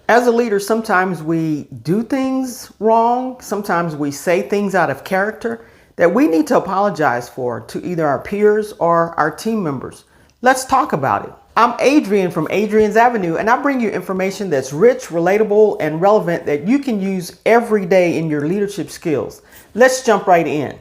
As a leader, sometimes we do things wrong. Sometimes we say things out of character that we need to apologize for to either our peers or our team members. Let's talk about it. I'm Adrian from Adrian's Avenue, and I bring you information that's rich, relatable, and relevant that you can use every day in your leadership skills. Let's jump right in.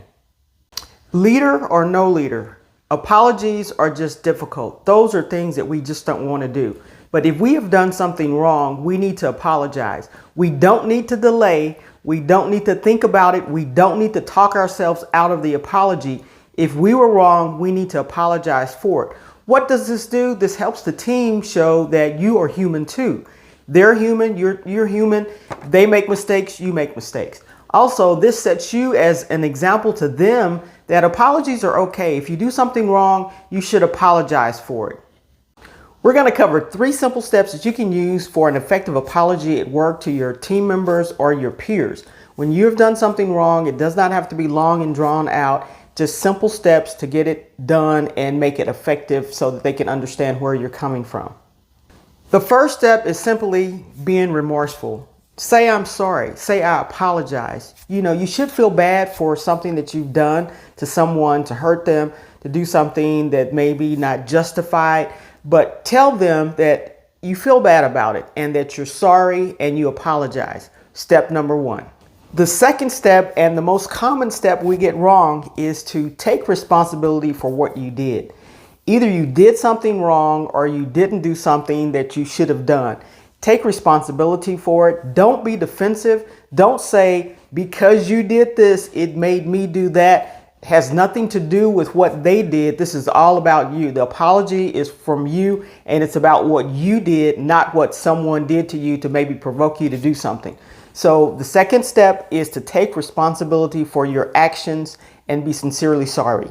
Leader or no leader, apologies are just difficult. Those are things that we just don't want to do. But if we have done something wrong, we need to apologize. We don't need to delay. We don't need to think about it. We don't need to talk ourselves out of the apology. If we were wrong, we need to apologize for it. What does this do? This helps the team show that you are human too. They're human, you're human. They make mistakes, you make mistakes. Also, this sets you as an example to them that apologies are okay. If you do something wrong, you should apologize for it. We're going to cover 3 simple steps that you can use for an effective apology at work to your team members or your peers. When you have done something wrong, it does not have to be long and drawn out. Just simple steps to get it done and make it effective so that they can understand where you're coming from. The first step is simply being remorseful. Say I'm sorry. Say I apologize. You should feel bad for something that you've done to someone, to hurt them, to do something that may be not justified. But tell them that you feel bad about it and that you're sorry and you apologize. Step number 1. The second step, and the most common step we get wrong, is to take responsibility for what you did. Either you did something wrong or you didn't do something that you should have done. Take responsibility for it. Don't be defensive. Don't say, because you did this, it made me do that. Has nothing to do with what they did. This is all about you. The apology is from you, and it's about what you did, not what someone did to you to maybe provoke you to do something. So the second step is to take responsibility for your actions and be sincerely sorry.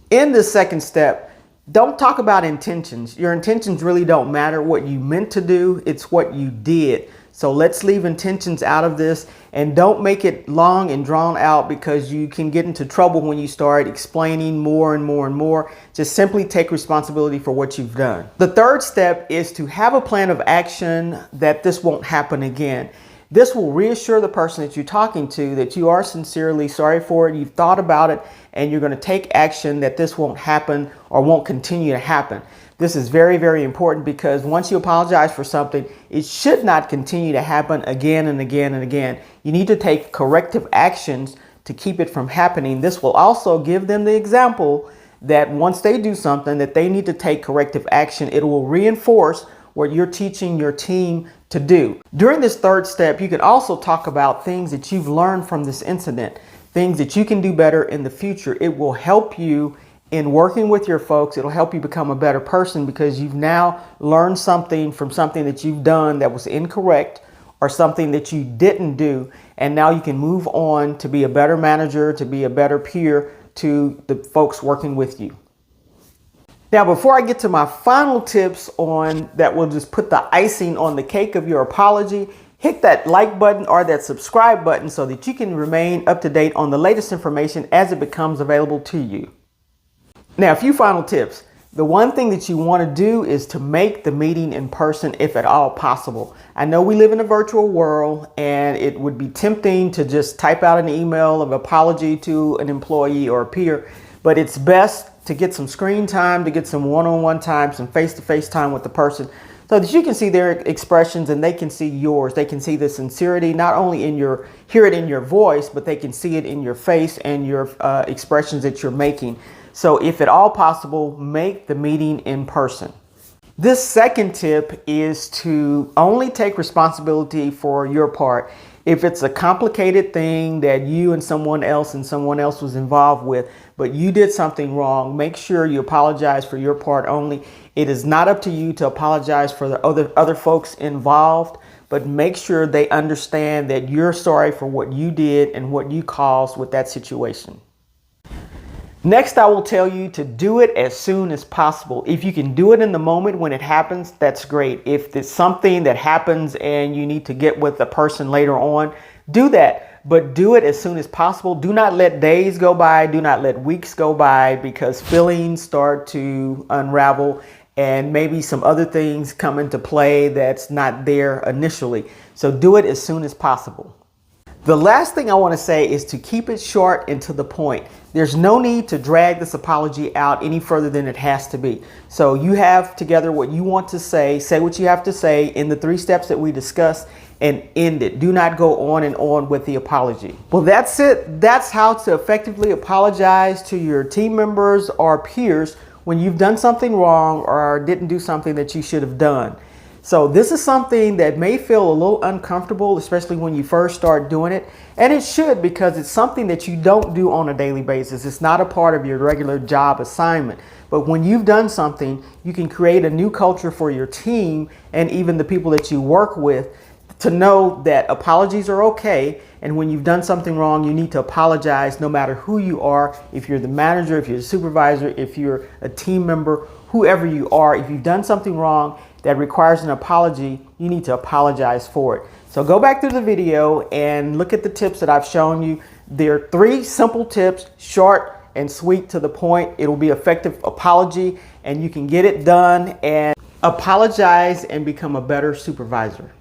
In this second step, don't talk about intentions. Your intentions really don't matter. What you meant to do, it's what you did. So let's leave intentions out of this, and don't make it long and drawn out, because you can get into trouble when you start explaining more and more and more. Just simply take responsibility for what you've done. The third step is to have a plan of action that this won't happen again. This will reassure the person that you're talking to that you are sincerely sorry for it, you've thought about it, and you're going to take action that this won't happen or won't continue to happen. This is very, very important, because once you apologize for something, it should not continue to happen again and again and again. You need to take corrective actions to keep it from happening. This will also give them the example that once they do something that they need to take corrective action, it will reinforce what you're teaching your team to do. During this third step, you can also talk about things that you've learned from this incident, things that you can do better in the future. It will help you in working with your folks. It'll help you become a better person, because you've now learned something from something that you've done that was incorrect or something that you didn't do. And now you can move on to be a better manager, to be a better peer to the folks working with you. Now, before I get to my final tips on that will just put the icing on the cake of your apology, hit that like button or that subscribe button so that you can remain up to date on the latest information as it becomes available to you. Now, a few final tips. The one thing that you want to do is to make the meeting in person if at all possible. I know we live in a virtual world, and it would be tempting to just type out an email of apology to an employee or a peer, but it's best to get some screen time, to get some one-on-one time, some face-to-face time with the person, so that you can see their expressions and they can see yours. They can see the sincerity, not only hear it in your voice, but they can see it in your face and your expressions that you're making. So if at all possible, make the meeting in person. This second tip is to only take responsibility for your part. If it's a complicated thing that you and someone else was involved with, but you did something wrong, make sure you apologize for your part only. It is not up to you to apologize for the other folks involved, but make sure they understand that you're sorry for what you did and what you caused with that situation. Next, I will tell you to do it as soon as possible. If you can do it in the moment when it happens, that's great. If it's something that happens and you need to get with the person later on, do that. But do it as soon as possible. Do not let days go by. Do not let weeks go by, because feelings start to unravel and maybe some other things come into play that's not there initially. So do it as soon as possible. The last thing I want to say is to keep it short and to the point. There's no need to drag this apology out any further than it has to be. So you have together what you want to say what you have to say in the 3 steps that we discussed, and end it. Do not go on and on with the apology. Well, that's it. That's how to effectively apologize to your team members or peers when you've done something wrong or didn't do something that you should have done. So this is something that may feel a little uncomfortable, especially when you first start doing it. And it should, because it's something that you don't do on a daily basis. It's not a part of your regular job assignment. But when you've done something, you can create a new culture for your team and even the people that you work with to know that apologies are okay. And when you've done something wrong, you need to apologize no matter who you are. If you're the manager, if you're the supervisor, if you're a team member, whoever you are, if you've done something wrong that requires an apology, you need to apologize for it. So go back through the video and look at the tips that I've shown you. There are 3 simple tips, short and sweet to the point. It'll be effective apology, and you can get it done and apologize and become a better supervisor.